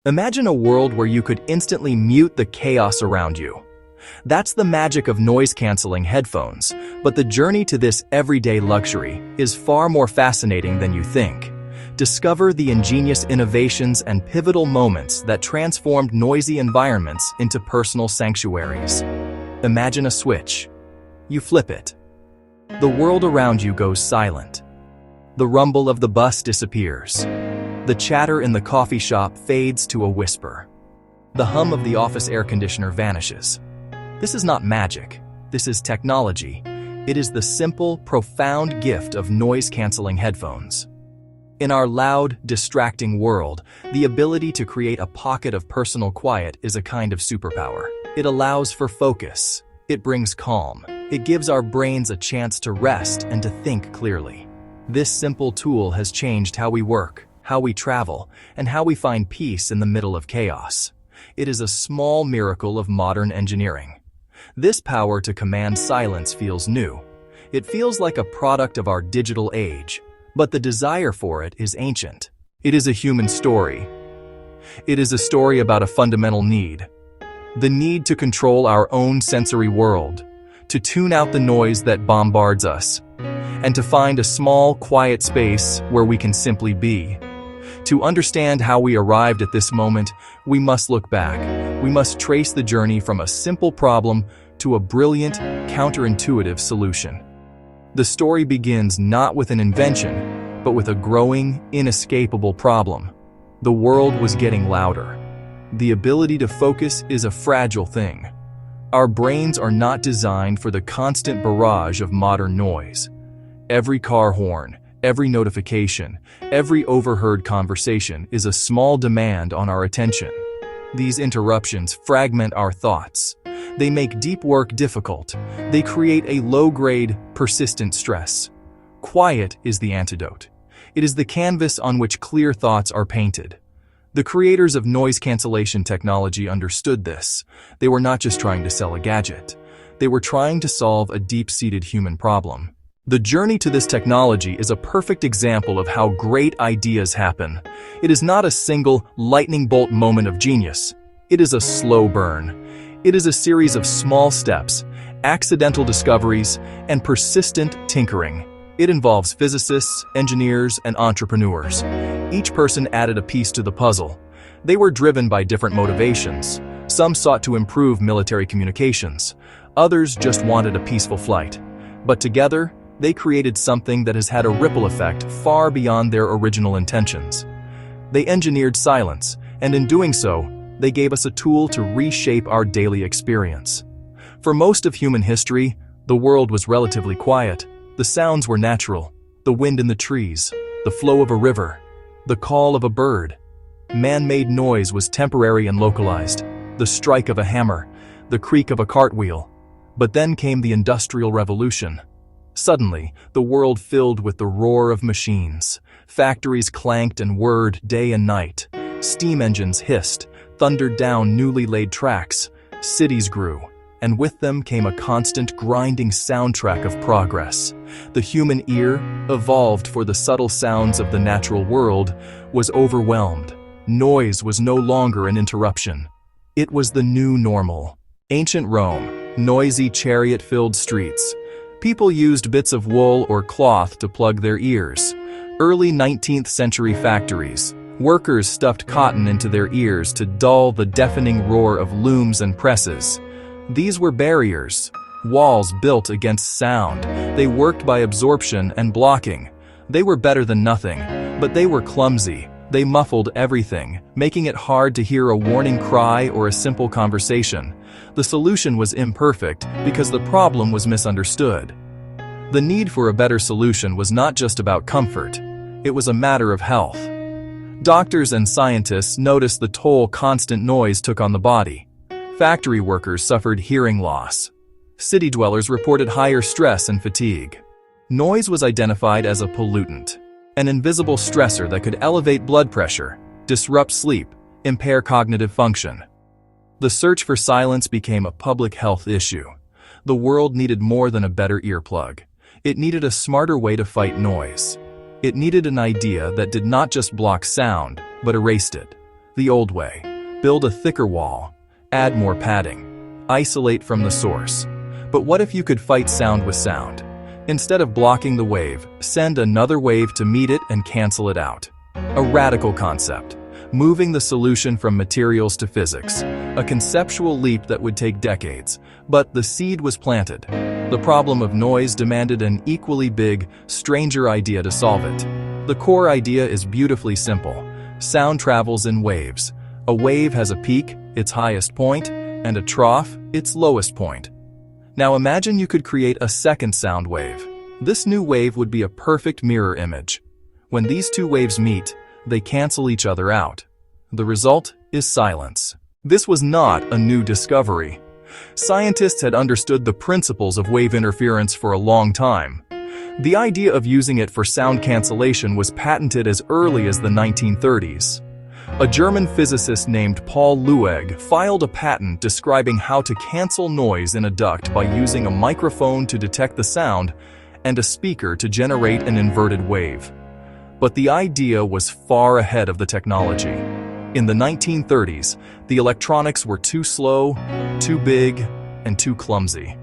Imagine a world where you could instantly mute the chaos around you. That's the magic of noise-canceling headphones, but the journey to this everyday luxury is far more fascinating than you think. Discover the ingenious innovations and pivotal moments that transformed noisy environments into personal sanctuaries. Imagine a switch. You flip it. The world around you goes silent. The rumble of the bus disappears. The chatter in the coffee shop fades to a whisper. The hum of the office air conditioner vanishes. This is not magic. This is technology. It is the simple, profound gift of noise-canceling headphones. In our loud, distracting world, the ability to create a pocket of personal quiet is a kind of superpower. It allows for focus. It brings calm. It gives our brains a chance to rest and to think clearly. This simple tool has changed how we work, how we travel, and how we find peace in the middle of chaos. It is a small miracle of modern engineering. This power to command silence feels new. It feels like a product of our digital age, but the desire for it is ancient. It is a human story. It is a story about a fundamental need. The need to control our own sensory world, to tune out the noise that bombards us, and to find a small, quiet space where we can simply be. To understand how we arrived at this moment, we must look back. We must trace the journey from a simple problem to a brilliant, counterintuitive solution. The story begins not with an invention, but with a growing, inescapable problem. The world was getting louder. The ability to focus is a fragile thing. Our brains are not designed for the constant barrage of modern noise. Every car horn, every notification, every overheard conversation is a small demand on our attention. These interruptions fragment our thoughts. They make deep work difficult. They create a low-grade, persistent stress. Quiet is the antidote. It is the canvas on which clear thoughts are painted. The creators of noise cancellation technology understood this. They were not just trying to sell a gadget. They were trying to solve a deep-seated human problem. The journey to this technology is a perfect example of how great ideas happen. It is not a single lightning bolt moment of genius. It is a slow burn. It is a series of small steps, accidental discoveries, and persistent tinkering. It involves physicists, engineers, and entrepreneurs. Each person added a piece to the puzzle. They were driven by different motivations. Some sought to improve military communications. Others just wanted a peaceful flight. But together, they created something that has had a ripple effect far beyond their original intentions. They engineered silence, and in doing so, they gave us a tool to reshape our daily experience. For most of human history, the world was relatively quiet. The sounds were natural: the wind in the trees, the flow of a river, the call of a bird. Man-made noise was temporary and localized: the strike of a hammer, the creak of a cartwheel. But then came the Industrial Revolution. Suddenly, the world filled with the roar of machines. Factories clanked and whirred day and night. Steam engines hissed, thundered down newly laid tracks. Cities grew, and with them came a constant grinding soundtrack of progress. The human ear, evolved for the subtle sounds of the natural world, was overwhelmed. Noise was no longer an interruption. It was the new normal. Ancient Rome, noisy chariot-filled streets. People used bits of wool or cloth to plug their ears. Early 19th century factories. Workers stuffed cotton into their ears to dull the deafening roar of looms and presses. These were barriers, walls built against sound. They worked by absorption and blocking. They were better than nothing, but they were clumsy. They muffled everything, making it hard to hear a warning cry or a simple conversation. The solution was imperfect because the problem was misunderstood. The need for a better solution was not just about comfort. It was a matter of health. Doctors and scientists noticed the toll constant noise took on the body. Factory workers suffered hearing loss. City dwellers reported higher stress and fatigue. Noise was identified as a pollutant, an invisible stressor that could elevate blood pressure, disrupt sleep, impair cognitive function. The search for silence became a public health issue. The world needed more than a better earplug. It needed a smarter way to fight noise. It needed an idea that did not just block sound, but erased it. The old way: build a thicker wall, add more padding, isolate from the source. But what if you could fight sound with sound? Instead of blocking the wave, send another wave to meet it and cancel it out. A radical concept, moving the solution from materials to physics. A conceptual leap that would take decades, but the seed was planted. The problem of noise demanded an equally big, stranger idea to solve it. The core idea is beautifully simple. Sound travels in waves. A wave has a peak, its highest point, and a trough, its lowest point. Now imagine you could create a second sound wave. This new wave would be a perfect mirror image. When these two waves meet, they cancel each other out. The result is silence. This was not a new discovery. Scientists had understood the principles of wave interference for a long time. The idea of using it for sound cancellation was patented as early as the 1930s. A German physicist named Paul Leweg filed a patent describing how to cancel noise in a duct by using a microphone to detect the sound and a speaker to generate an inverted wave. But the idea was far ahead of the technology. In the 1930s, the electronics were too slow, too big, and too clumsy.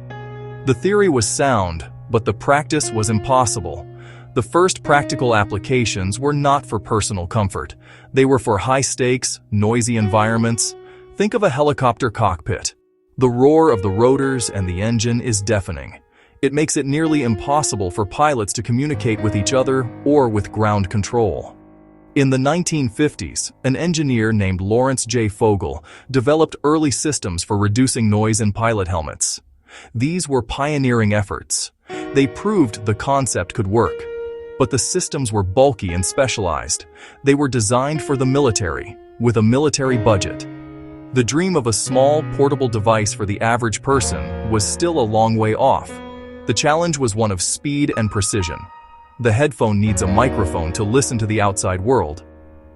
The theory was sound, but the practice was impossible. The first practical applications were not for personal comfort. They were for high-stakes, noisy environments. Think of a helicopter cockpit. The roar of the rotors and the engine is deafening. It makes it nearly impossible for pilots to communicate with each other or with ground control. In the 1950s, an engineer named Lawrence J. Fogel developed early systems for reducing noise in pilot helmets. These were pioneering efforts. They proved the concept could work. But the systems were bulky and specialized. They were designed for the military, with a military budget. The dream of a small, portable device for the average person was still a long way off. The challenge was one of speed and precision. The headphone needs a microphone to listen to the outside world.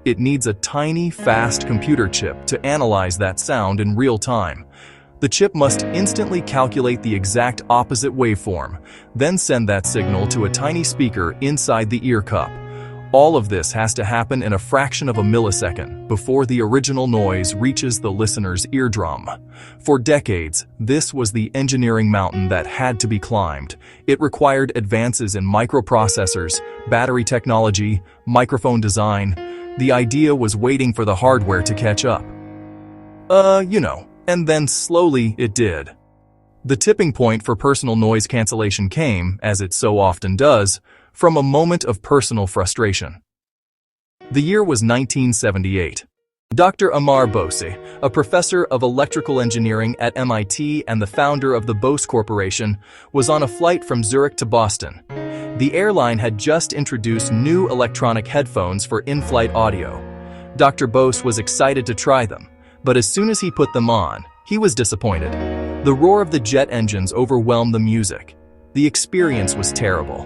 It needs a tiny, fast computer chip to analyze that sound in real time. The chip must instantly calculate the exact opposite waveform, then send that signal to a tiny speaker inside the ear cup. All of this has to happen in a fraction of a millisecond before the original noise reaches the listener's eardrum. For decades, this was the engineering mountain that had to be climbed. It required advances in microprocessors, battery technology, microphone design. The idea was waiting for the hardware to catch up. And then slowly it did. The tipping point for personal noise cancellation came, as it so often does, from a moment of personal frustration. The year was 1978. Dr. Amar Bose, a professor of electrical engineering at MIT and the founder of the Bose Corporation, was on a flight from Zurich to Boston. The airline had just introduced new electronic headphones for in-flight audio. Dr. Bose was excited to try them. But as soon as he put them on, he was disappointed. The roar of the jet engines overwhelmed the music. The experience was terrible.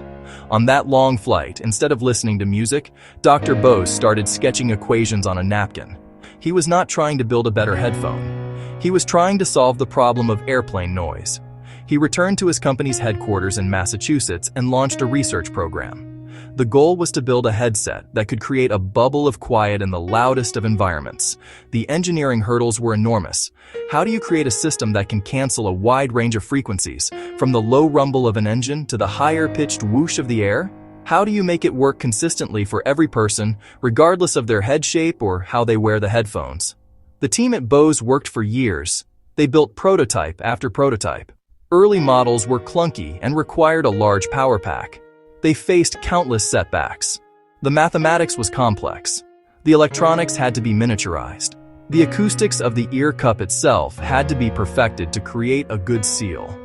On that long flight, instead of listening to music, Dr. Bose started sketching equations on a napkin. He was not trying to build a better headphone. He was trying to solve the problem of airplane noise. He returned to his company's headquarters in Massachusetts and launched a research program. The goal was to build a headset that could create a bubble of quiet in the loudest of environments. The engineering hurdles were enormous. How do you create a system that can cancel a wide range of frequencies, from the low rumble of an engine to the higher-pitched whoosh of the air? How do you make it work consistently for every person, regardless of their head shape or how they wear the headphones? The team at Bose worked for years. They built prototype after prototype. Early models were clunky and required a large power pack. They faced countless setbacks. The mathematics was complex. The electronics had to be miniaturized. The acoustics of the ear cup itself had to be perfected to create a good seal.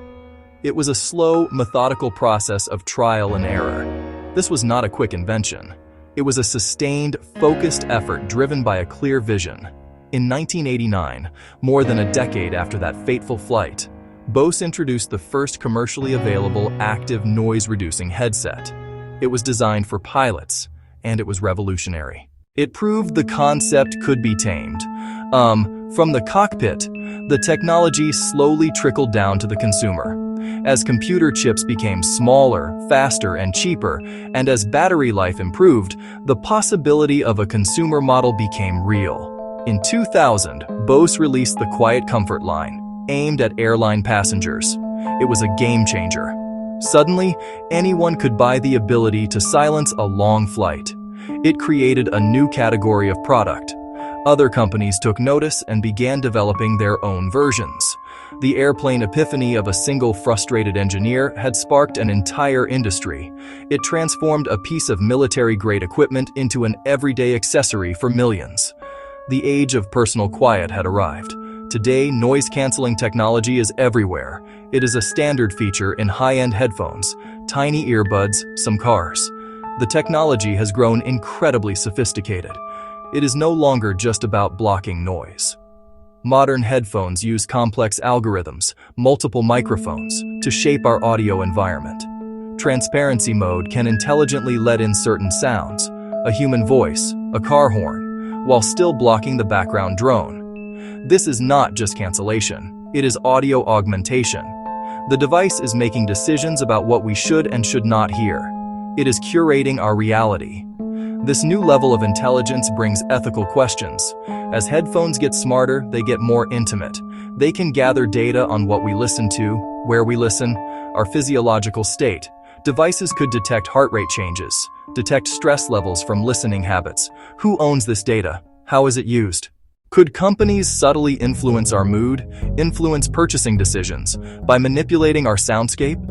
It was a slow, methodical process of trial and error. This was not a quick invention. It was a sustained, focused effort driven by a clear vision. In 1989, more than a decade after that fateful flight, Bose introduced the first commercially available active noise-reducing headset. It was designed for pilots, and it was revolutionary. It proved the concept could be tamed. From the cockpit, the technology slowly trickled down to the consumer. As computer chips became smaller, faster, and cheaper, and as battery life improved, the possibility of a consumer model became real. In 2000, Bose released the Quiet Comfort line, aimed at airline passengers. It was a game changer. Suddenly, anyone could buy the ability to silence a long flight. It created a new category of product. Other companies took notice and began developing their own versions. The airplane epiphany of a single frustrated engineer had sparked an entire industry. It transformed a piece of military-grade equipment into an everyday accessory for millions. The age of personal quiet had arrived. Today, noise-canceling technology is everywhere. It is a standard feature in high-end headphones, tiny earbuds, some cars. The technology has grown incredibly sophisticated. It is no longer just about blocking noise. Modern headphones use complex algorithms, multiple microphones, to shape our audio environment. Transparency mode can intelligently let in certain sounds, a human voice, a car horn, while still blocking the background drone. This is not just cancellation, it is audio augmentation. The device is making decisions about what we should and should not hear. It is curating our reality. This new level of intelligence brings ethical questions. As headphones get smarter, they get more intimate. They can gather data on what we listen to, where we listen, our physiological state. Devices could detect heart rate changes, detect stress levels from listening habits. Who owns this data? How is it used? Could companies subtly influence our mood, influence purchasing decisions, by manipulating our soundscape?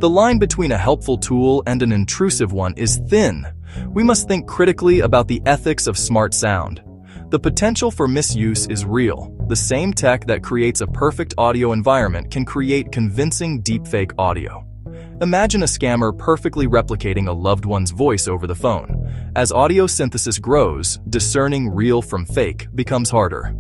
The line between a helpful tool and an intrusive one is thin. We must think critically about the ethics of smart sound. The potential for misuse is real. The same tech that creates a perfect audio environment can create convincing deepfake audio. Imagine a scammer perfectly replicating a loved one's voice over the phone. As audio synthesis grows, discerning real from fake becomes harder.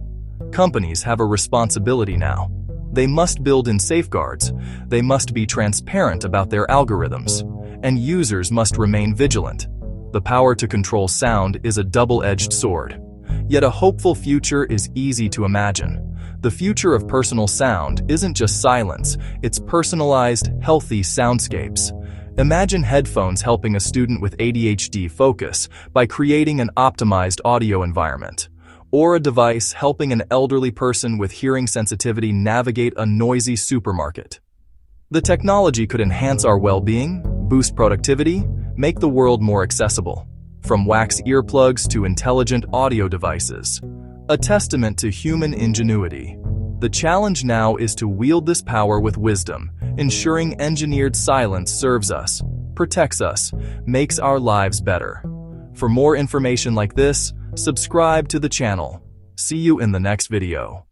Companies have a responsibility now. They must build in safeguards. They must be transparent about their algorithms. And users must remain vigilant. The power to control sound is a double-edged sword. Yet a hopeful future is easy to imagine. The future of personal sound isn't just silence, it's personalized, healthy soundscapes. Imagine headphones helping a student with ADHD focus by creating an optimized audio environment. Or a device helping an elderly person with hearing sensitivity navigate a noisy supermarket. The technology could enhance our well-being, boost productivity, make the world more accessible. From wax earplugs to intelligent audio devices. A testament to human ingenuity. The challenge now is to wield this power with wisdom, ensuring engineered silence serves us, protects us, makes our lives better. For more information like this, subscribe to the channel. See you in the next video.